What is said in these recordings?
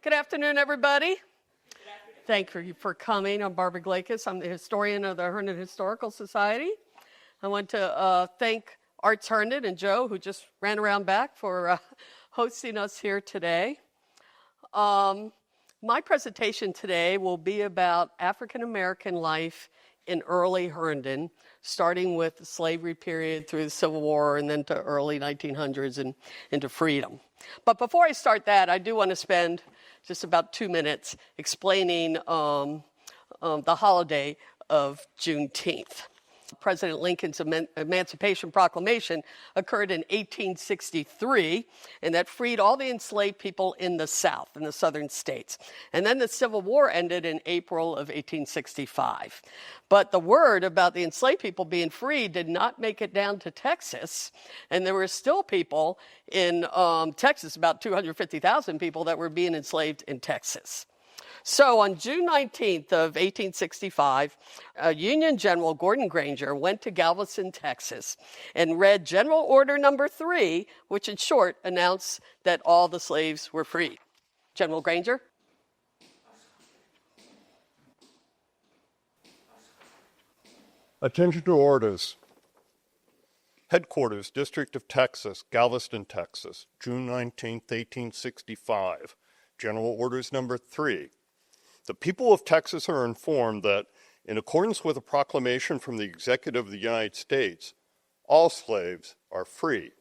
Good afternoon, everybody. Thank you for coming. I'm Barbara Glakas. I'm the historian of the Herndon Historical Society. I want to thank Arts Herndon and Joe, who just ran around back, for hosting us here today. My presentation today will be about African American life in early Herndon, starting with the slavery period through the Civil War and then to early 1900s and into freedom. But before I start that, I do want to spend just about 2 minutes explaining the holiday of Juneteenth. President Lincoln's Emancipation Proclamation occurred in 1863, and that freed all the enslaved people in the South, in the southern states. And then the Civil War ended in April of 1865. But the word about the enslaved people being free did not make it down to Texas, and there were still people in Texas, about 250,000 people that were being enslaved in Texas. So on June 19th of 1865, Union General Gordon Granger went to Galveston, Texas, and read General Order Number 3, which in short announced that all the slaves were free. General Granger? Attention to orders. Headquarters, District of Texas, Galveston, Texas, June 19, 1865. General Orders Number 3. The people of Texas are informed that, in accordance with a proclamation from the Executive of the United States, all slaves are free.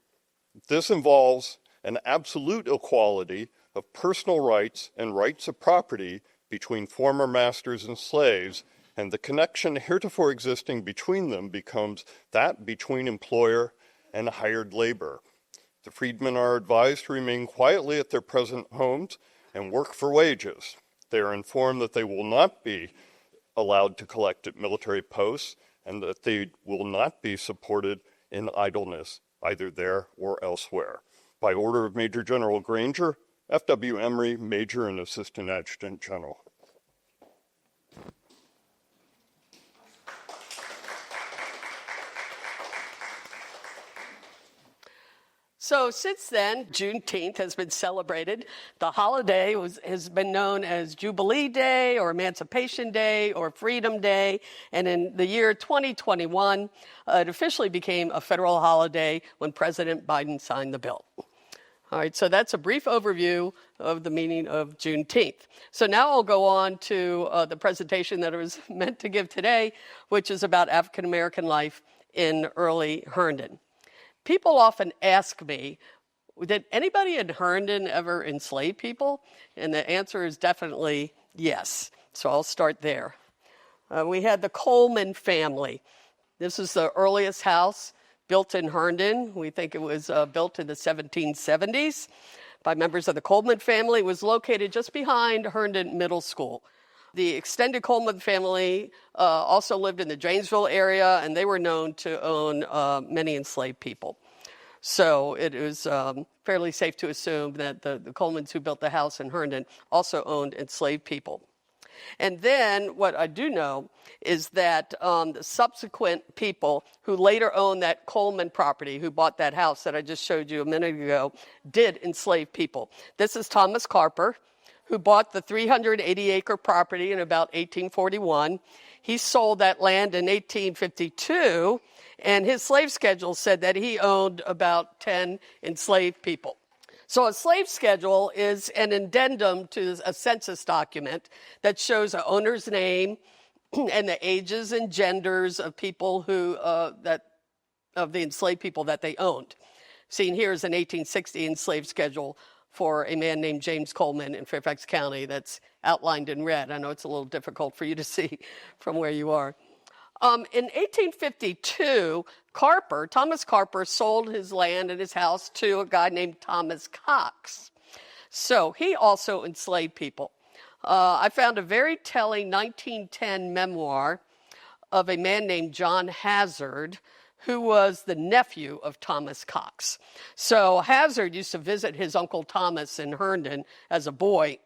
This involves an absolute equality of personal rights and rights of property between former masters and slaves, and the connection heretofore existing between them becomes that between employer and hired labor. The freedmen are advised to remain quietly at their present homes and work for wages. They are informed that they will not be allowed to collect at military posts and that they will not be supported in idleness, either there or elsewhere. By order of Major General Granger, F.W. Emery, Major and Assistant Adjutant General. So since then, Juneteenth has been celebrated. The holiday has been known as Jubilee Day or Emancipation Day or Freedom Day. And in the year 2021, it officially became a federal holiday when President Biden signed the bill. All right, so that's a brief overview of the meaning of Juneteenth. So now I'll go on to the presentation that I was meant to give today, which is about African American life in early Herndon. People often ask me, did anybody in Herndon ever enslave people? And the answer is definitely yes. So I'll start there. We had the Coleman family. This is the earliest house built in Herndon. We think it was built in the 1770s by members of the Coleman family. It was located just behind Herndon Middle School. The extended Coleman family also lived in the Janesville area, and they were known to own many enslaved people. So it was fairly safe to assume that the Colemans who built the house in Herndon also owned enslaved people. And then what I do know is that the subsequent people who later owned that Coleman property, who bought that house that I just showed you a minute ago, did enslave people. This is Thomas Carper, who bought the 380-acre property in about 1841. He sold that land in 1852, and his slave schedule said that he owned about 10 enslaved people. So a slave schedule is an addendum to a census document that shows an owner's name and the ages and genders of people who of the enslaved people that they owned. Seen here is an 1860 enslaved schedule for a man named James Coleman in Fairfax County that's outlined in red. I know it's a little difficult for you to see from where you are. In 1852, Thomas Carper sold his land and his house to a guy named Thomas Cox. So he also enslaved people. I found a very telling 1910 memoir of a man named John Hazard, who was the nephew of Thomas Cox. So Hazard used to visit his Uncle Thomas in Herndon as a boy,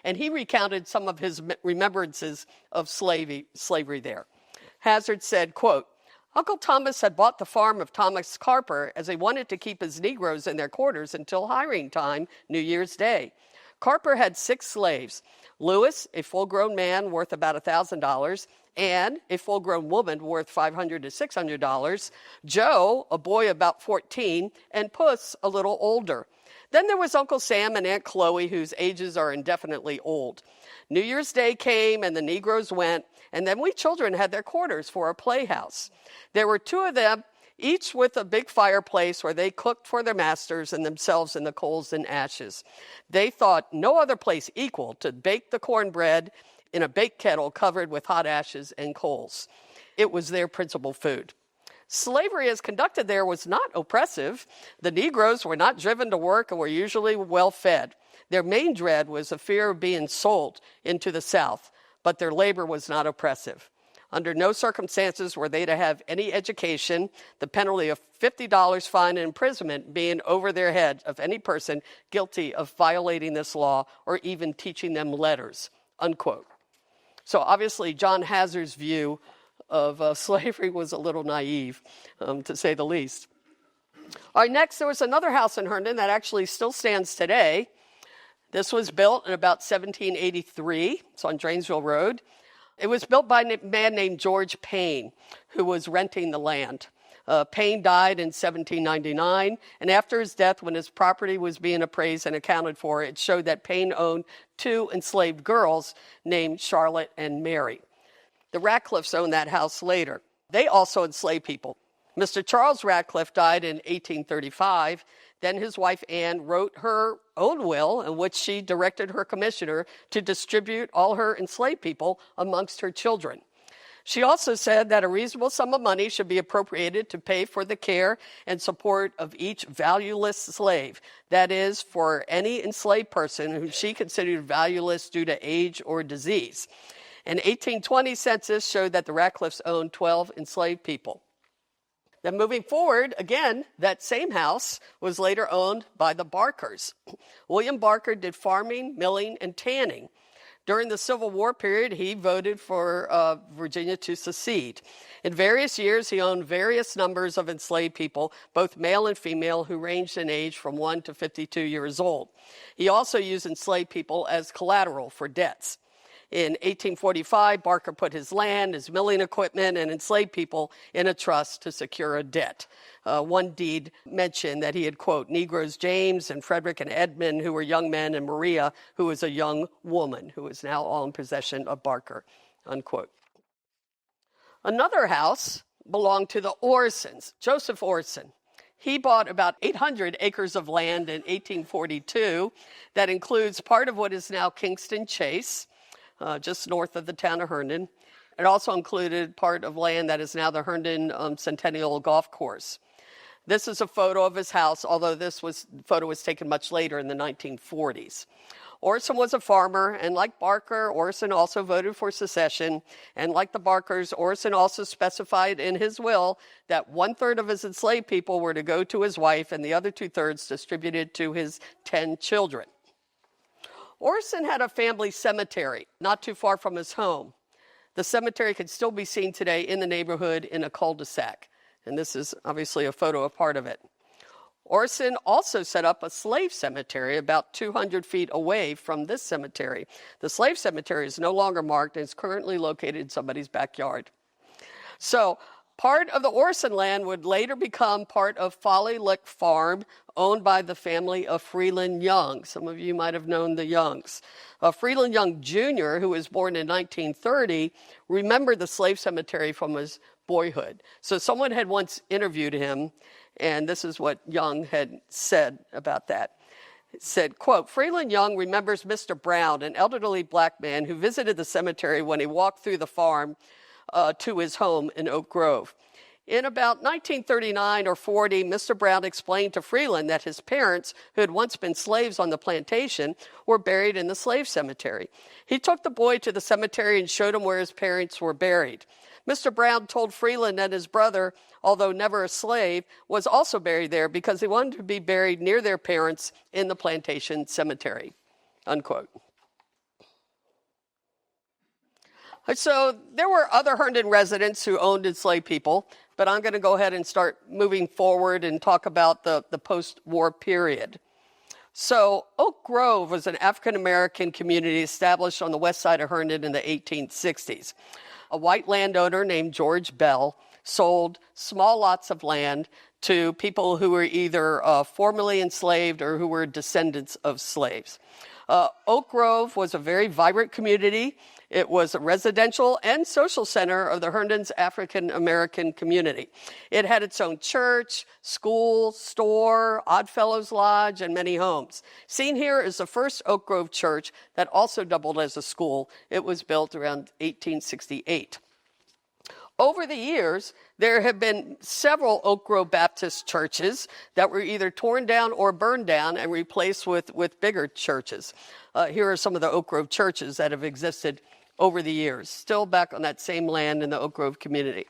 and he recounted some of his remembrances of slavery there. Hazard said, quote, Uncle Thomas had bought the farm of Thomas Carper as he wanted to keep his Negroes in their quarters until hiring time, New Year's Day. Carper had 6 slaves: Lewis, a full-grown man worth about $1,000, Anne, a full-grown woman worth $500 to $600, Joe, a boy about 14, and Puss, a little older. Then there was Uncle Sam and Aunt Chloe, whose ages are indefinitely old. New Year's Day came and the Negroes went, and then we children had their quarters for a playhouse. There were 2 of them, each with a big fireplace where they cooked for their masters and themselves in the coals and ashes. They thought no other place equal to bake the cornbread in a bake kettle covered with hot ashes and coals. It was their principal food. Slavery as conducted there was not oppressive. The Negroes were not driven to work and were usually well fed. Their main dread was the fear of being sold into the South, but their labor was not oppressive. Under no circumstances were they to have any education, the penalty of $50 fine and imprisonment being over their head of any person guilty of violating this law or even teaching them letters, unquote. So obviously John Hazard's view of slavery was a little naive, to say the least. All right, next there was another house in Herndon that actually still stands today. This was built in about 1783. It's on Drainesville Road. It was built by a man named George Payne, who was renting the land. Payne died in 1799, and after his death, when his property was being appraised and accounted for, it showed that Payne owned 2 enslaved girls named Charlotte and Mary. The Ratcliffes owned that house later. They also enslaved people. Mr. Charles Ratcliffe died in 1835. Then his wife Anne wrote her own will in which she directed her commissioner to distribute all her enslaved people amongst her children. She also said that a reasonable sum of money should be appropriated to pay for the care and support of each valueless slave, that is, for any enslaved person whom she considered valueless due to age or disease. An 1820 census showed that the Ratcliffes owned 12 enslaved people. Then moving forward, again, that same house was later owned by the Barkers. William Barker did farming, milling, and tanning. During the Civil War period, he voted for Virginia to secede. In various years, he owned various numbers of enslaved people, both male and female, who ranged in age from 1 to 52 years old. He also used enslaved people as collateral for debts. In 1845, Barker put his land, his milling equipment, and enslaved people in a trust to secure a debt. One deed mentioned that he had, quote, Negroes James and Frederick and Edmund, who were young men, and Maria, who was a young woman, who is now all in possession of Barker, unquote. Another house belonged to the Orsons, Joseph Orson. He bought about 800 acres of land in 1842. That includes part of what is now Kingston Chase, just north of the town of Herndon. It also included part of land that is now the Herndon Centennial Golf Course. This is a photo of his house, although photo was taken much later in the 1940s. Orson was a farmer, and like Barker, Orson also voted for secession. And like the Barkers, Orson also specified in his will that 1/3 of his enslaved people were to go to his wife and the other 2/3 distributed to his 10 children. Orson had a family cemetery not too far from his home. The cemetery can still be seen today in the neighborhood in a cul-de-sac. And this is obviously a photo of part of it. Orson also set up a slave cemetery about 200 feet away from this cemetery. The slave cemetery is no longer marked and is currently located in somebody's backyard. So part of the Orson land would later become part of Folly Lick Farm, owned by the family of Freeland Young. Some of you might have known the Youngs. Freeland Young Jr., who was born in 1930, remembered the slave cemetery from his boyhood. So someone had once interviewed him, and this is what Young had said about that. It said, quote, Freeland Young remembers Mr. Brown, an elderly black man who visited the cemetery when he walked through the farm to his home in Oak Grove. In about 1939 or 40, Mr. Brown explained to Freeland that his parents, who had once been slaves on the plantation, were buried in the slave cemetery. He took the boy to the cemetery and showed him where his parents were buried. Mr. Brown told Freeland that his brother, although never a slave, was also buried there because he wanted to be buried near their parents in the plantation cemetery, unquote. So there were other Herndon residents who owned enslaved people, but I'm going to go ahead and start moving forward and talk about the post-war period. So Oak Grove was an African-American community established on the west side of Herndon in the 1860s. A white landowner named George Bell sold small lots of land to people who were either formerly enslaved or who were descendants of slaves. Oak Grove was a very vibrant community. It was a residential and social center of the Herndon's African-American community. It had its own church, school, store, Oddfellows Lodge, and many homes. Seen here is the first Oak Grove church that also doubled as a school. It was built around 1868. Over the years, there have been several Oak Grove Baptist churches that were either torn down or burned down and replaced with bigger churches. Here are some of the Oak Grove churches that have existed over the years, still back on that same land in the Oak Grove community.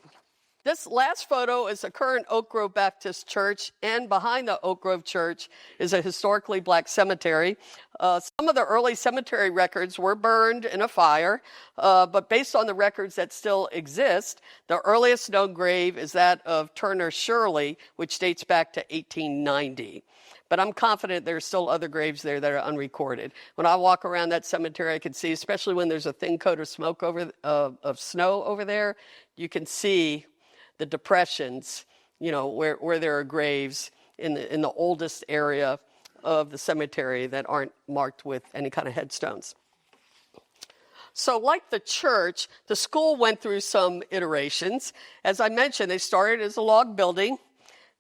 This last photo is the current Oak Grove Baptist Church, and behind the Oak Grove Church is a historically black cemetery. Some of the early cemetery records were burned in a fire, but based on the records that still exist, the earliest known grave is that of Turner Shirley, which dates back to 1890. But I'm confident there's still other graves there that are unrecorded. When I walk around that cemetery, I can see, especially when there's a thin coat of smoke of snow over there, you can see the depressions, where there are graves in the oldest area of the cemetery that aren't marked with any kind of headstones. So like the church, the school went through some iterations. As I mentioned, they started as a log building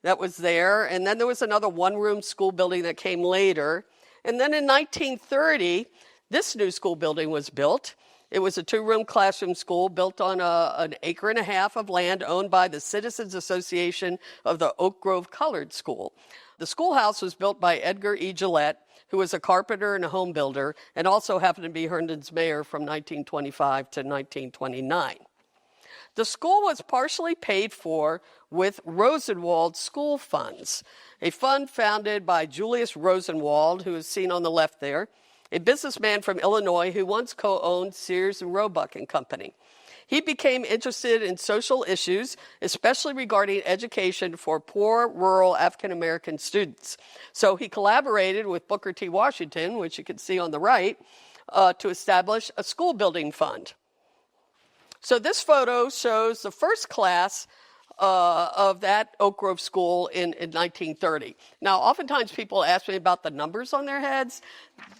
that was there, and then there was another one-room school building that came later. And then in 1930, this new school building was built. It was a two-room classroom school built on an acre and a half of land owned by the Citizens Association of the Oak Grove Colored School. The schoolhouse was built by Edgar E. Gillette, who was a carpenter and a home builder, and also happened to be Herndon's mayor from 1925 to 1929. The school was partially paid for with Rosenwald school funds, a fund founded by Julius Rosenwald, who is seen on the left there, a businessman from Illinois who once co-owned Sears and Roebuck and Company. He became interested in social issues, especially regarding education for poor, rural African-American students. So he collaborated with Booker T. Washington, which you can see on the right, to establish a school building fund. So this photo shows the first class of that Oak Grove School in 1930. Now, oftentimes people ask me about the numbers on their heads.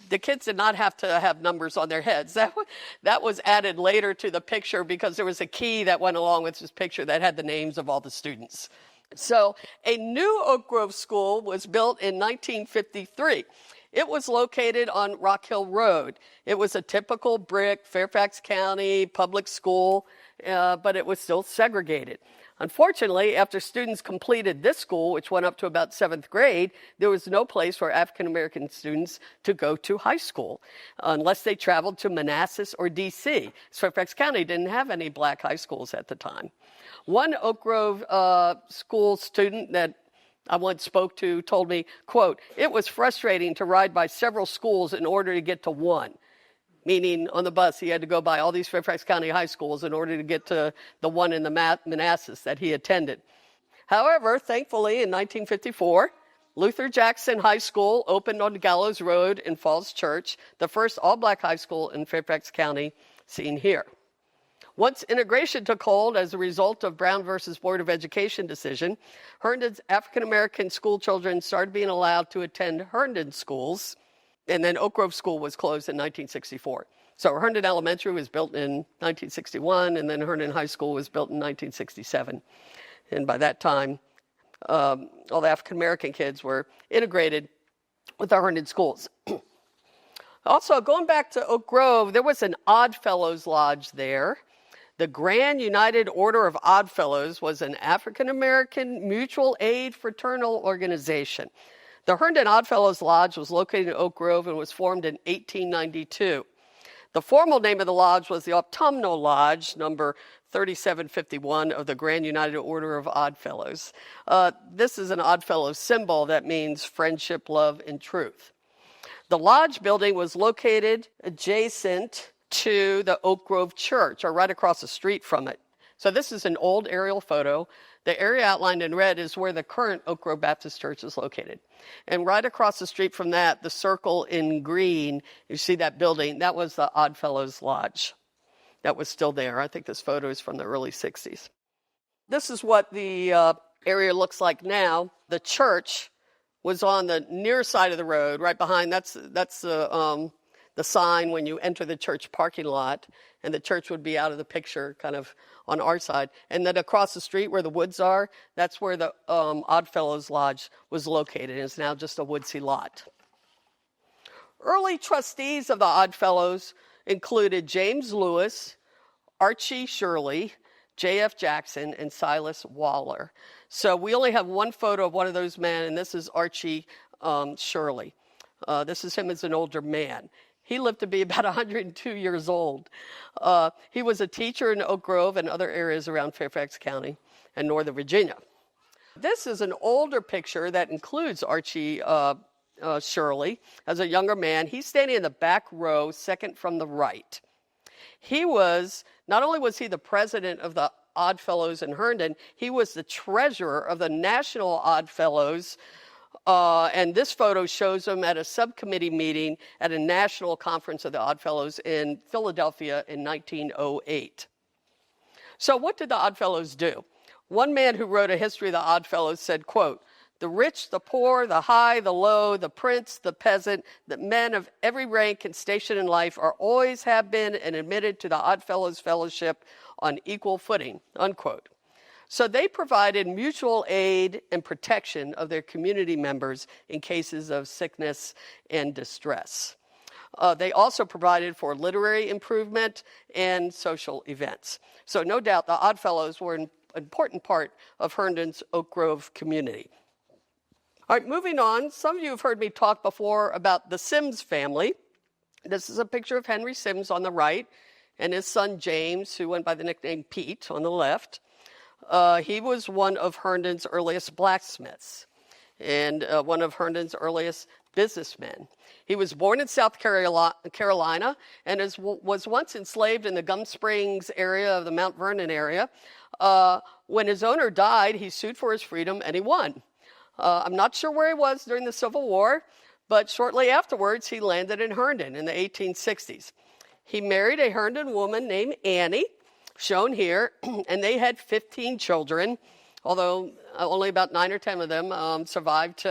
The kids did not have to have numbers on their heads. That was added later to the picture because there was a key that went along with this picture that had the names of all the students. So a new Oak Grove School was built in 1953. It was located on Rock Hill Road. It was a typical brick Fairfax County public school, but it was still segregated. Unfortunately, after students completed this school, which went up to about 7th grade, there was no place for African-American students to go to high school unless they traveled to Manassas or D.C. Fairfax County didn't have any black high schools at the time. One Oak Grove school student that I once spoke to told me, quote, "It was frustrating to ride by several schools in order to get to one." Meaning on the bus, he had to go by all these Fairfax County high schools in order to get to the one in the Manassas that he attended. However, thankfully, in 1954, Luther Jackson High School opened on Gallows Road in Falls Church, the first all-black high school in Fairfax County, seen here. Once integration took hold as a result of Brown versus Board of Education decision, Herndon's African-American school children started being allowed to attend Herndon schools, and then Oak Grove School was closed in 1964. So Herndon Elementary was built in 1961, and then Herndon High School was built in 1967. And by that time, all the African-American kids were integrated with the Herndon schools. Also, going back to Oak Grove, there was an Oddfellows Lodge there. The Grand United Order of Oddfellows was an African-American mutual aid fraternal organization. The Herndon Oddfellows Lodge was located in Oak Grove and was formed in 1892. The formal name of the lodge was the Autumnal Lodge, number 3751 of the Grand United Order of Oddfellows. This is an Oddfellows symbol that means friendship, love, and truth. The lodge building was located adjacent to the Oak Grove Church, or right across the street from it. So this is an old aerial photo. The area outlined in red is where the current Oak Grove Baptist Church is located. And right across the street from that, the circle in green, you see that building, that was the Oddfellows Lodge. That was still there. I think this photo is from the early 60s. This is what the area looks like now. The church was on the near side of the road, right behind. That's the sign when you enter the church parking lot, and the church would be out of the picture, kind of on our side. And then across the street where the woods are, that's where the Oddfellows Lodge was located. It's now just a woodsy lot. Early trustees of the Oddfellows included James Lewis, Archie Shirley, J.F. Jackson, and Silas Waller. So we only have one photo of one of those men, and this is Archie Shirley. This is him as an older man. He lived to be about 102 years old. He was a teacher in Oak Grove and other areas around Fairfax County and Northern Virginia. This is an older picture that includes Archie Shirley as a younger man. He's standing in the back row, second from the right. Not only was he the president of the Oddfellows in Herndon, he was the treasurer of the National Oddfellows. And this photo shows him at a subcommittee meeting at a national conference of the Oddfellows in Philadelphia in 1908. So what did the Oddfellows do? One man who wrote a history of the Oddfellows said, quote, "The rich, the poor, the high, the low, the prince, the peasant, the men of every rank and station in life are always have been and admitted to the Oddfellows Fellowship on equal footing," unquote. So they provided mutual aid and protection of their community members in cases of sickness and distress. They also provided for literary improvement and social events. So no doubt the Oddfellows were an important part of Herndon's Oak Grove community. All right, moving on. Some of you have heard me talk before about the Sims family. This is a picture of Henry Sims on the right and his son James, who went by the nickname Pete, on the left. He was one of Herndon's earliest blacksmiths and one of Herndon's earliest businessmen. He was born in South Carolina and was once enslaved in the Gum Springs area of the Mount Vernon area. When his owner died, he sued for his freedom and he won. I'm not sure where he was during the Civil War, but shortly afterwards, he landed in Herndon in the 1860s. He married a Herndon woman named Annie, shown here, and they had 15 children, although only about 9 or 10 of them survived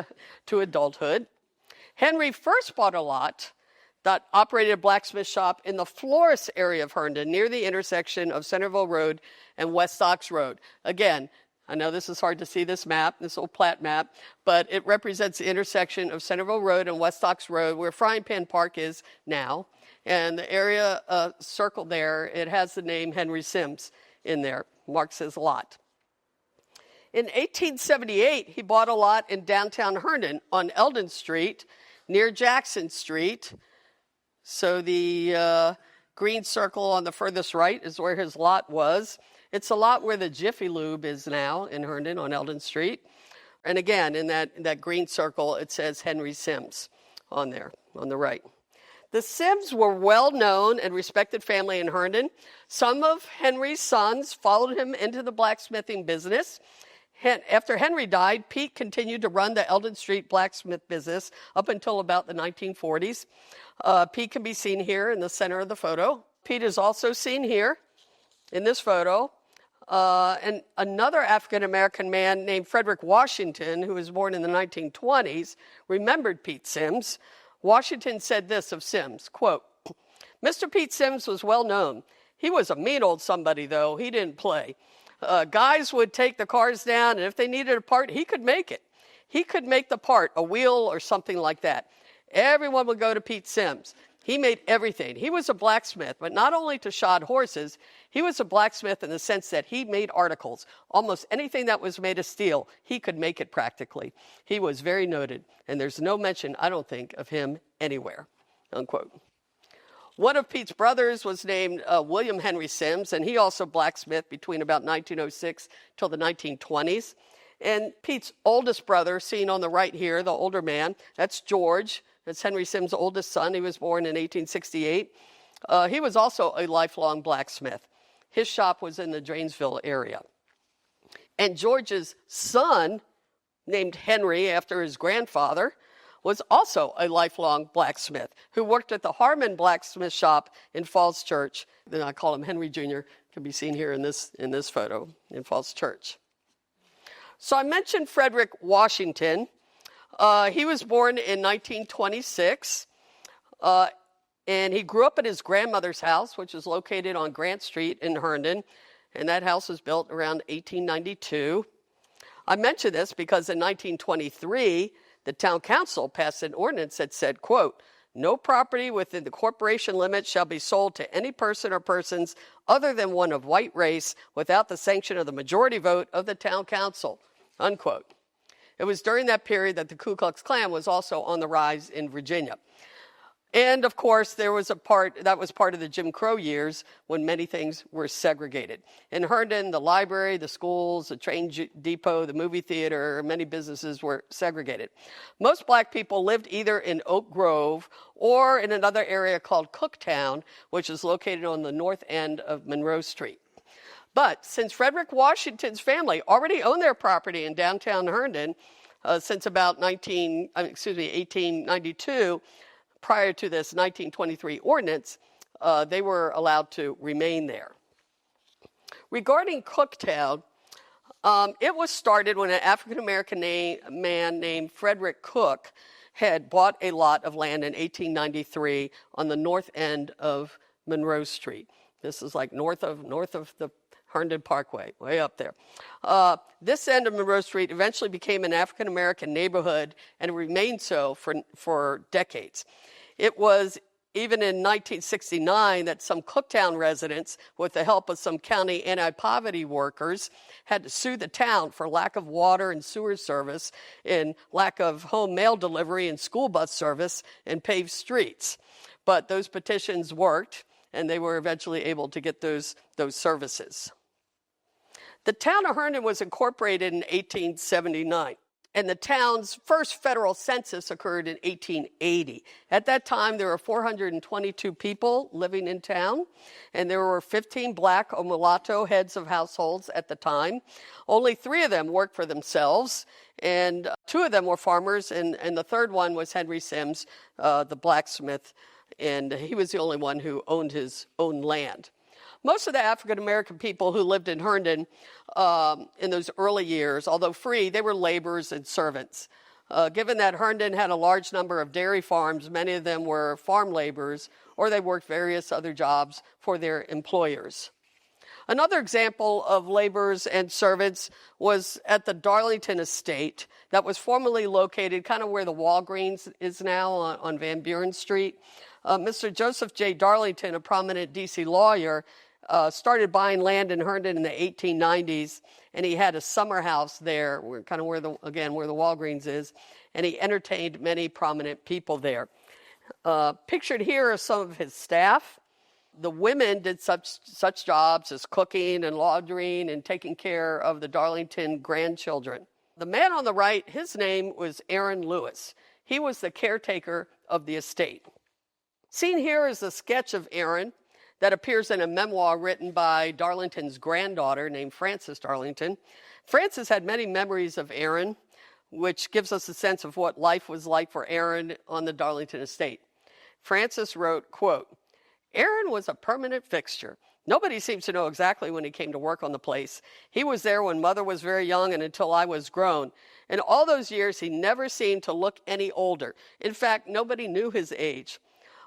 to adulthood. Henry first bought a lot that operated a blacksmith shop in the Florist area of Herndon, near the intersection of Centerville Road and West Ox Road. Again, I know this is hard to see this map, this old plat map, but it represents the intersection of Centerville Road and West Ox Road, where Frying Pan Park is now. And the area circled there, it has the name Henry Sims in there, marks his lot. In 1878, he bought a lot in downtown Herndon on Eldon Street, near Jackson Street. So the green circle on the furthest right is where his lot was. It's a lot where the Jiffy Lube is now in Herndon on Eldon Street. And again, in that green circle, it says Henry Sims on there, on the right. The Sims were well-known and respected family in Herndon. Some of Henry's sons followed him into the blacksmithing business. After Henry died, Pete continued to run the Eldon Street blacksmith business up until about the 1940s. Pete can be seen here in the center of the photo. Pete is also seen here in this photo. And another African-American man named Frederick Washington, who was born in the 1920s, remembered Pete Sims. Washington said this of Sims, quote, "Mr. Pete Sims was well known. He was a mean old somebody, though. He didn't play. Guys would take the cars down, and if they needed a part, he could make it. He could make the part, a wheel or something like that. Everyone would go to Pete Sims. He made everything. He was a blacksmith, but not only to shod horses, he was a blacksmith in the sense that he made articles. Almost anything that was made of steel, he could make it practically. He was very noted, and there's no mention, I don't think, of him anywhere," unquote. One of Pete's brothers was named William Henry Sims, and he also blacksmithed between about 1906 till the 1920s. And Pete's oldest brother, seen on the right here, the older man, that's George. That's Henry Sims' oldest son. He was born in 1868. He was also a lifelong blacksmith. His shop was in the Drainesville area. And George's son, named Henry after his grandfather, was also a lifelong blacksmith who worked at the Harmon blacksmith shop in Falls Church. Then I call him Henry Jr., can be seen here in this photo in Falls Church. So I mentioned Frederick Washington. He was born in 1926, and he grew up at his grandmother's house, which is located on Grant Street in Herndon, and that house was built around 1892. I mention this because in 1923, the town council passed an ordinance that said, quote, "No property within the corporation limits shall be sold to any person or persons other than one of white race without the sanction of the majority vote of the town council," unquote. It was during that period that the Ku Klux Klan was also on the rise in Virginia. And of course, there was that was part of the Jim Crow years when many things were segregated. In Herndon, the library, the schools, the train depot, the movie theater, many businesses were segregated. Most black people lived either in Oak Grove or in another area called Cooktown, which is located on the north end of Monroe Street. But since Frederick Washington's family already owned their property in downtown Herndon since about 1892, prior to this 1923 ordinance, they were allowed to remain there. Regarding Cooktown, it was started when an African-American man named Frederick Cook had bought a lot of land in 1893 on the north end of Monroe Street. This is like north of the Herndon Parkway, way up there. This end of Monroe Street eventually became an African-American neighborhood and remained so for decades. It was even in 1969 that some Cooktown residents, with the help of some county anti-poverty workers, had to sue the town for lack of water and sewer service and lack of home mail delivery and school bus service and paved streets. But those petitions worked, and they were eventually able to get those services. The town of Herndon was incorporated in 1879. And the town's first federal census occurred in 1880. At that time, there were 422 people living in town, and there were 15 black or mulatto heads of households at the time. Only 3 of them worked for themselves, and 2 of them were farmers, and the third one was Henry Sims, the blacksmith, and he was the only one who owned his own land. Most of the African-American people who lived in Herndon in those early years, although free, they were laborers and servants. Given that Herndon had a large number of dairy farms, many of them were farm laborers, or they worked various other jobs for their employers. Another example of laborers and servants was at the Darlington estate that was formerly located kind of where the Walgreens is now on Van Buren Street. Mr. Joseph J. Darlington, a prominent D.C. lawyer, started buying land in Herndon in the 1890s, and he had a summer house there, kind of where the Walgreens is, and he entertained many prominent people there. Pictured here are some of his staff. The women did such jobs as cooking and laundering and taking care of the Darlington grandchildren. The man on the right, his name was Aaron Lewis. He was the caretaker of the estate. Seen here is a sketch of Aaron that appears in a memoir written by Darlington's granddaughter named Frances Darlington. Frances had many memories of Aaron, which gives us a sense of what life was like for Aaron on the Darlington estate. Frances wrote, quote, "Aaron was a permanent fixture. Nobody seems to know exactly when he came to work on the place. He was there when Mother was very young and until I was grown. In all those years, he never seemed to look any older. In fact, nobody knew his age.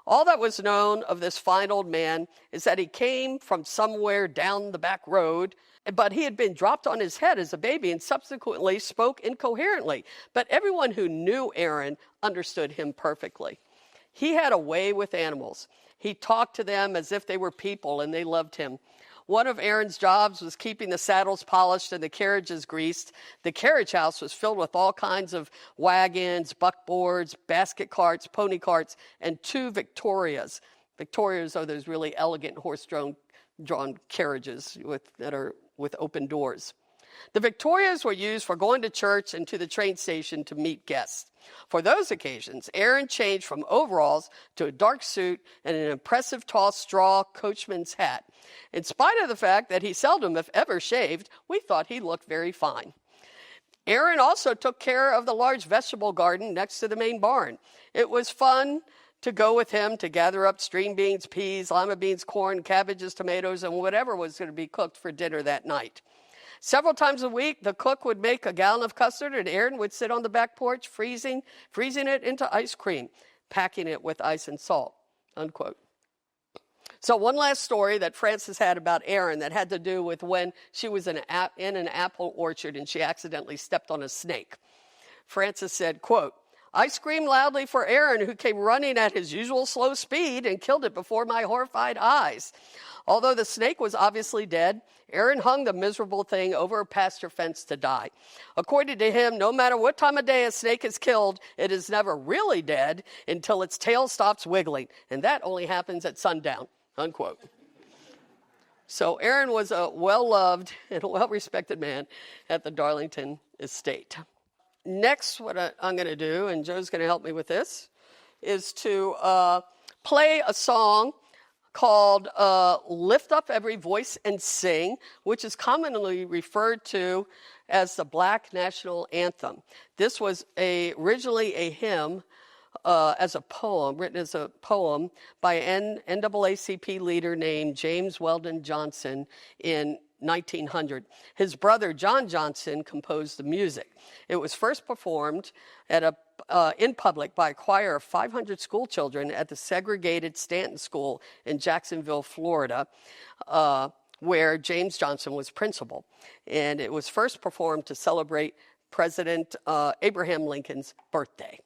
All that was known of this fine old man is that he came from somewhere down the back road, but he had been dropped on his head as a baby and subsequently spoke incoherently. But everyone who knew Aaron understood him perfectly. He had a way with animals. He talked to them as if they were people and they loved him. One of Aaron's jobs was keeping the saddles polished and the carriages greased. The carriage house was filled with all kinds of wagons, buckboards, basket carts, pony carts, and 2 Victorias. Victorias are those really elegant horse-drawn carriages with open doors. The Victorias were used for going to church and to the train station to meet guests. For those occasions, Aaron changed from overalls to a dark suit and an impressive tall straw coachman's hat. In spite of the fact that he seldom, if ever, shaved, we thought he looked very fine. Aaron also took care of the large vegetable garden next to the main barn. It was fun to go with him to gather up string beans, peas, lima beans, corn, cabbages, tomatoes, and whatever was going to be cooked for dinner that night. Several times a week, the cook would make a gallon of custard, and Aaron would sit on the back porch, freezing it into ice cream, packing it with ice and salt, unquote. So one last story that Frances had about Aaron that had to do with when she was in an apple orchard and she accidentally stepped on a snake. Frances said, quote, "I screamed loudly for Aaron, who came running at his usual slow speed and killed it before my horrified eyes. Although the snake was obviously dead, Aaron hung the miserable thing over a pasture fence to die. According to him, no matter what time of day a snake is killed, it is never really dead until its tail stops wiggling, and that only happens at sundown," unquote. So Aaron was a well-loved and well-respected man at the Darlington estate. Next, what I'm going to do, and Joe's going to help me with this, is to play a song called Lift Up Every Voice and Sing, which is commonly referred to as the Black National Anthem. This was originally a hymn written as a poem by an NAACP leader named James Weldon Johnson in 1900. His brother, John Johnson, composed the music. It was first performed in public by a choir of 500 school children at the segregated Stanton School in Jacksonville, Florida, where James Johnson was principal. And it was first performed to celebrate President Abraham Lincoln's birthday.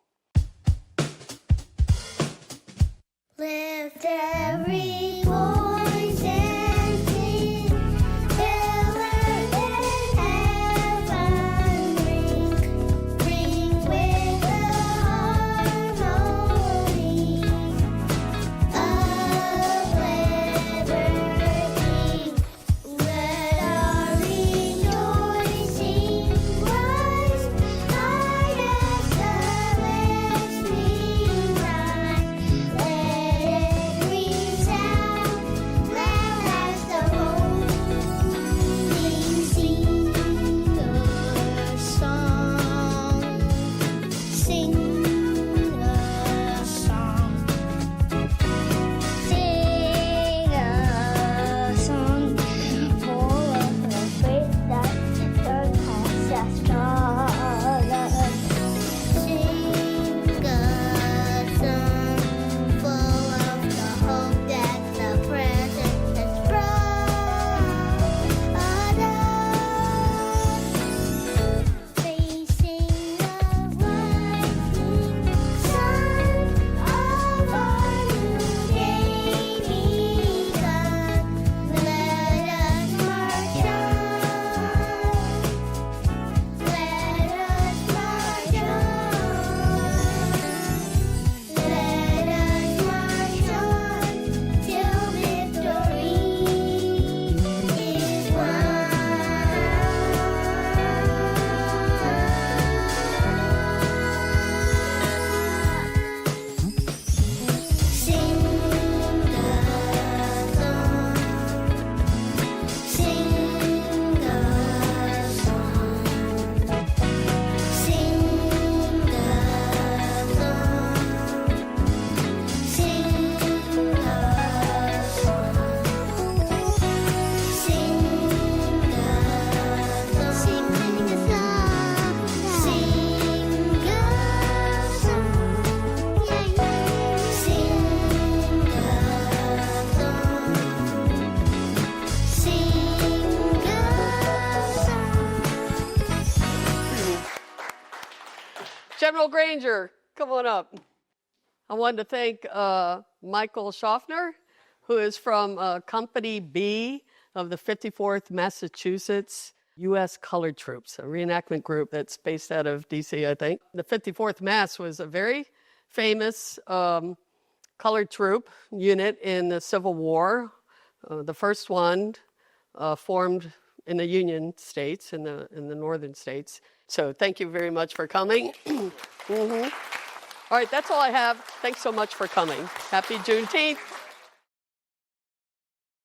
Lift every voice and sing, till earth and heaven ring with the harmony of liberty. Let our rejoicing rise high as the listening rise. Let it resound loud as the rolling sing a song, sing a song, sing a song full of the faith that earth has taught us. Sing a song full of the hope that the present has brought us. Facing the rising sun of our new day begun, let us march on. Let us march on. Let us march on till victory is won. Sing a song, sing a song, sing a song, sing a song, sing a song, sing a song, sing a song, yeah, yeah. Sing a song, sing a song. General Granger, come on up. I wanted to thank Michael Schaffner, who is from Company B of the 54th Massachusetts U.S. Colored Troops, a reenactment group that's based out of D.C., I think. The 54th Mass was a very famous colored troop unit in the Civil War. The first one formed in the Union states, in the northern states. So thank you very much for coming. All right, that's all I have. Thanks so much for coming. Happy Juneteenth.